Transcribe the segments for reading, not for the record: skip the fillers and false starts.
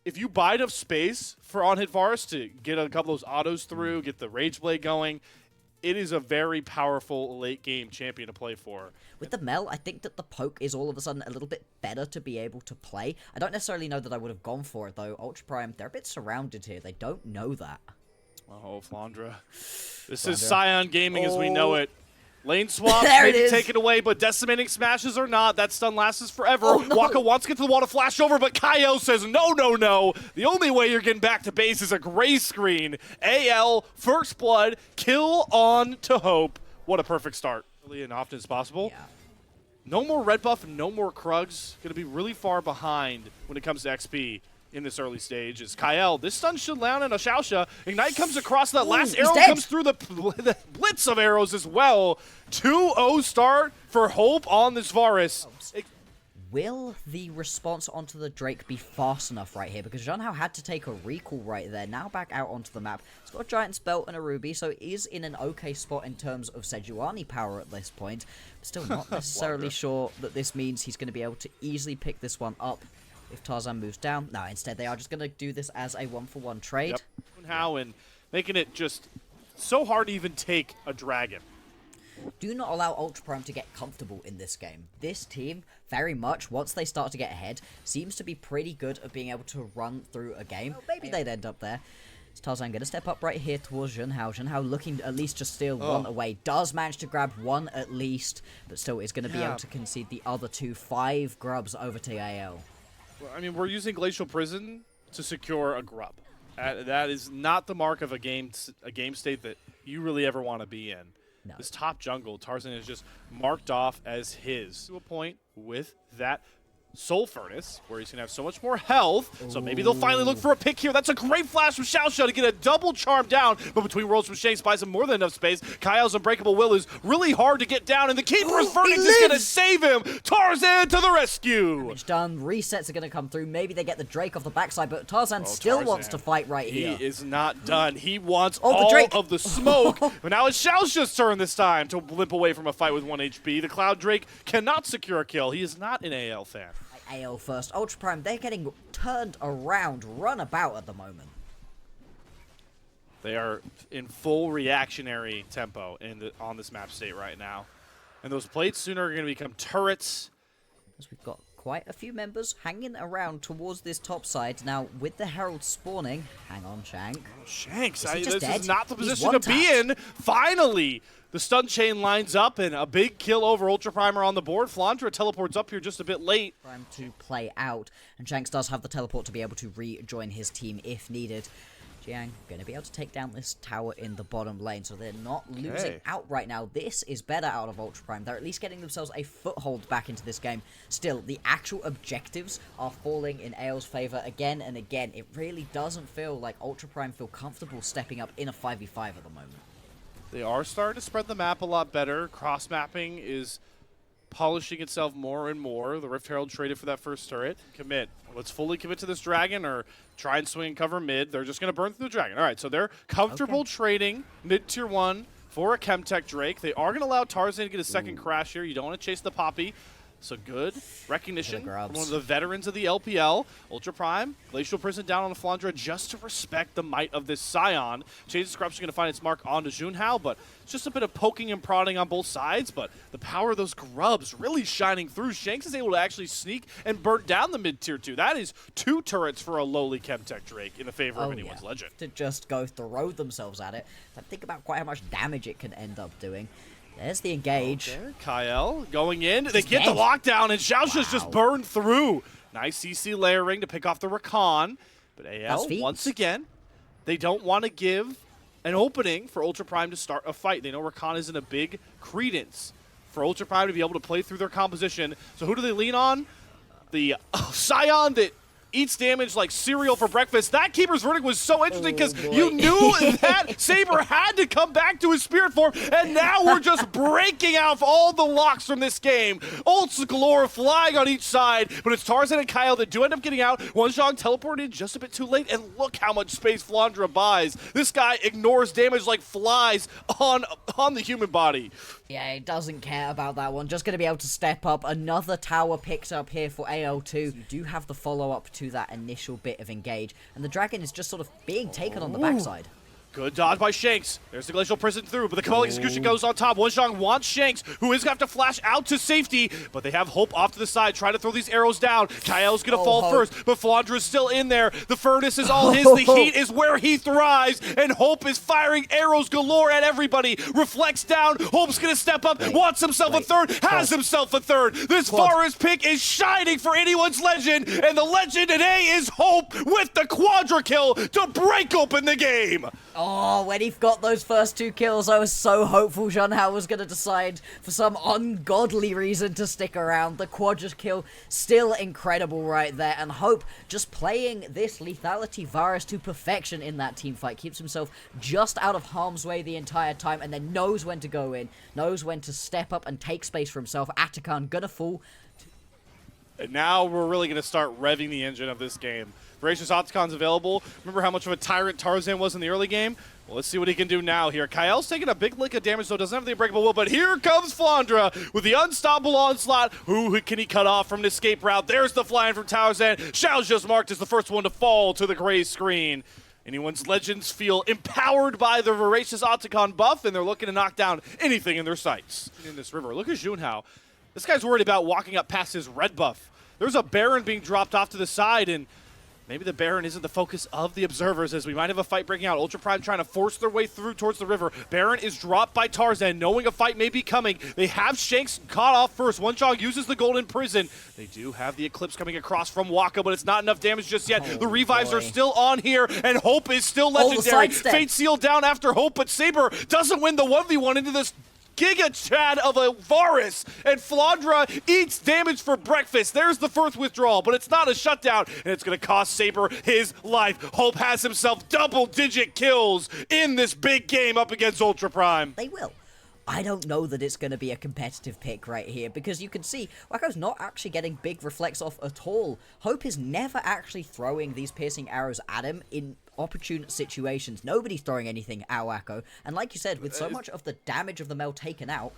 if you buy enough space for on-hit Varus to get a couple of those autos through, get the Rage Blade going, it is a very powerful late-game champion to play for. With the Mel, I think that the poke is all of a sudden a little bit better to be able to play. I don't necessarily know that I would have gone for it, though. Ultra Prime, they're a bit surrounded here. They don't know that. Oh, Flandra. This is Scion Gaming as we know it. Lane swap, There maybe it is. take it away, but decimating smashes or not, that stun lasts forever. Oh, no. Waka wants to get to the wall to flash over, but Kyle says, no, no, no. The only way you're getting back to base is a gray screen. AL, first blood, kill on to Hope. What a perfect start. Early and often as possible. Yeah. No more red buff, no more Krugs. Going to be really far behind when it comes to XP in this early stage. Is Kyle. This stun should land on a Xiaoxia. Ignite comes across. That last arrow comes through the blitz of arrows as well. 2-0 start for Hope on this Varus. Will the response onto the Drake be fast enough right here? Because Junhao had to take a recall right there. Now back out onto the map. He's got a Giant's Belt and a Ruby, so is in an okay spot in terms of Sejuani power at this point. But still not necessarily sure that this means he's going to be able to easily pick this one up if Tarzan moves down. No, instead they are just going to do this as a 1-for-1 trade. Yep. How and making it just so hard to even take a dragon. Do not allow Ultra Prime to get comfortable in this game. This team, very much, once they start to get ahead, seems to be pretty good at being able to run through a game. Well, maybe they'd end up there. Is Tarzan going to step up right here towards Junhao. Junhao looking at least to steal one away. Does manage to grab one at least, but still is going to be able to concede the other two. 5 grubs over to AL. Well, I mean, we're using Glacial Prison to secure a grub. That is not the mark of a game state that you really ever want to be in. No. This top jungle, Tarzan is just marked off as his. To a point with that Soul Furnace, where he's going to have so much more health. So maybe they'll finally look for a pick here. That's a great flash from Xiaoxia to get a double charm down. But between worlds from Shanks buys him more than enough space. Kyle's Unbreakable Will is really hard to get down, and the Keeper's Verdict is going to save him. Tarzan to the rescue. Damage done. Resets are going to come through. Maybe they get the Drake off the backside, but Tarzan still wants to fight right here. He is not done. He wants all of the smoke. But now it's Xiaoxia's turn this time to limp away from a fight with 1 HP. The Cloud Drake cannot secure a kill. He is not an AL fan. AL first. Ultra Prime, they're getting turned around, run about at the moment. They are in full reactionary tempo on this map state right now. And those plates soon are going to become turrets. As we've got quite a few members hanging around towards this top side. Now, with the Herald spawning, hang on, Shank. Oh, Shanks, this is not the position to be in. Finally, the stun chain lines up and a big kill over Ultra Primer on the board. Flandra teleports up here just a bit late. Prime to play out, and Shanks does have the teleport to be able to rejoin his team if needed. Jiang going to be able to take down this tower in the bottom lane, so they're not losing out right now. This is better out of Ultra Prime. They're at least getting themselves a foothold back into this game. Still, the actual objectives are falling in AL's favor again and again. It really doesn't feel like Ultra Prime feel comfortable stepping up in a 5v5 at the moment. They are starting to spread the map a lot better. Cross-mapping is polishing itself more and more. The Rift Herald traded for that first turret. Commit. Let's fully commit to this dragon or try and swing and cover mid. They're just going to burn through the dragon. All right, so they're comfortable trading mid-tier 1 for a Chemtech Drake. They are going to allow Tarzan to get a second crash here. You don't want to chase the Poppy. So good recognition from one of the veterans of the LPL. Ultra Prime, Glacial Prison down on the Flandra just to respect the might of this Scion. Chains of Corruption going to find its mark onto Junhao, but it's just a bit of poking and prodding on both sides. But the power of those grubs really shining through. Shanks is able to actually sneak and burn down the mid-tier 2. That is 2 turrets for a lowly Chemtech Drake in the favor of anyone's legend. To just go throw themselves at it. Think about quite how much damage it can end up doing. There's the engage. Okay. Kyle going in. They get the lockdown, and Xiaoxia's just burned through. Nice CC layering to pick off the Rakan. But AL, once again, they don't want to give an opening for Ultra Prime to start a fight. They know Rakan is in a big credence for Ultra Prime to be able to play through their composition. So who do they lean on? The Scion that eats damage like cereal for breakfast. That Keeper's Verdict was so interesting because you knew that Saber had to come back to his spirit form, and now we're just breaking out all the locks from this game. Ults galore flying on each side, but it's Tarzan and Kyle that do end up getting out. One Zhang teleported just a bit too late, and look how much space Flandra buys. This guy ignores damage like flies on the human body. Yeah, he doesn't care about that one. Just going to be able to step up. Another tower picked up here for AL2. You do have the follow-up to that initial bit of engage, and the Dragon is just sort of being taken on the backside. Good dodge by Shanks. There's the Glacial Prison through, but the compelling execution goes on top. Wonjong wants Shanks, who is going to have to flash out to safety, but they have Hope off to the side, trying to throw these arrows down. Kael's going to fall first, but Flandra's still in there. The furnace is all his. The heat is where he thrives, and Hope is firing arrows galore at everybody. Reflects down. Hope's going to step up, wants himself a third, has himself a third. This Forest pick is shining for anyone's legend, and the legend today is Hope with the quadrakill to break open the game. Oh, when he got those first 2 kills, I was so hopeful Junhao was going to decide for some ungodly reason to stick around. The quadrakill still incredible right there, and Hope just playing this lethality Varus to perfection in that team fight. Keeps himself just out of harm's way the entire time, and then knows when to go in, knows when to step up and take space for himself. Atakan gonna fall. And now we're really going to start revving the engine of this game. Voracious Octagon's available. Remember how much of a tyrant Tarzan was in the early game? Well, let's see what he can do now here. Kael's taking a big lick of damage, so doesn't have the unbreakable will, but here comes Flandra with the unstoppable onslaught. Who can he cut off from an escape route? There's the flying from Tarzan. Xiao's just marked as the first one to fall to the gray screen. Anyone's legends feel empowered by the Voracious Octagon buff, and they're looking to knock down anything in their sights. In this river, look at Junhao. This guy's worried about walking up past his red buff. There's a Baron being dropped off to the side, and maybe the Baron isn't the focus of the observers, as we might have a fight breaking out. Ultra Prime trying to force their way through towards the river. Baron is dropped by Tarzan, knowing a fight may be coming. They have Shanks caught off first. Wonjong uses the Golden Prison. They do have the Eclipse coming across from Waka, but it's not enough damage just yet. The revives are still on here, and Hope is still legendary. Fate sealed down after Hope, but Saber doesn't win the 1v1 into this Giga Chad of a Varus, and Flandra eats damage for breakfast. There's the first withdrawal, but it's not a shutdown, and it's going to cost Saber his life. Hope has himself double-digit kills in this big game up against Ultra Prime. They will. I don't know that it's going to be a competitive pick right here, because you can see Wako's not actually getting big reflects off at all. Hope is never actually throwing these piercing arrows at him in opportune situations. Nobody's throwing anything at Wako, and like you said, with so much of the damage of the Mel taken out,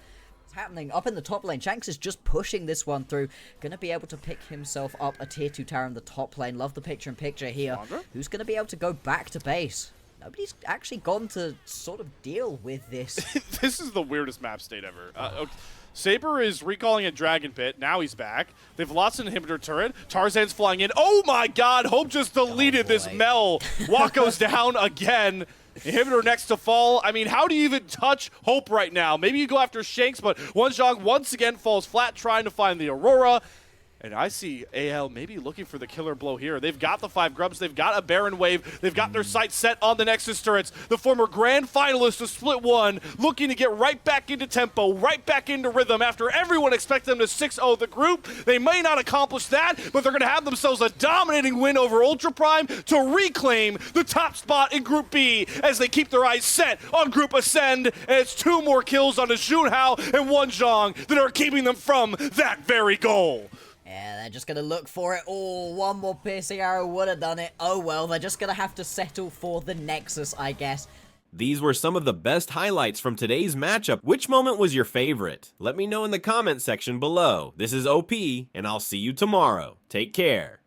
it's happening up in the top lane. Shanks is just pushing this one through, gonna be able to pick himself up a tier 2 tower in the top lane. Love the picture-in-picture here. Who's gonna be able to go back to base? Nobody's actually gone to sort of deal with this. This is the weirdest map state ever. Okay. Saber is recalling a Dragon Pit. Now he's back. They've lost an inhibitor turret. Tarzan's flying in. Oh my god! Hope just deleted this Mel. Wako's down again. Inhibitor next to fall. I mean, how do you even touch Hope right now? Maybe you go after Shanks, but Wonjong once again falls flat trying to find the Aurora. And I see AL maybe looking for the killer blow here. They've got the 5 grubs. They've got a Baron wave. They've got their sights set on the Nexus turrets. The former grand finalist of Split 1 looking to get right back into tempo, right back into rhythm after everyone expected them to 6-0 the group. They may not accomplish that, but they're going to have themselves a dominating win over Ultra Prime to reclaim the top spot in Group B as they keep their eyes set on Group Ascend. And it's 2 more kills on Junhao and Wonjong that are keeping them from that very goal. Yeah, they're just going to look for it all. One more piercing arrow would have done it. Oh well, they're just going to have to settle for the Nexus, I guess. These were some of the best highlights from today's matchup. Which moment was your favorite? Let me know in the comment section below. This is OP, and I'll see you tomorrow. Take care.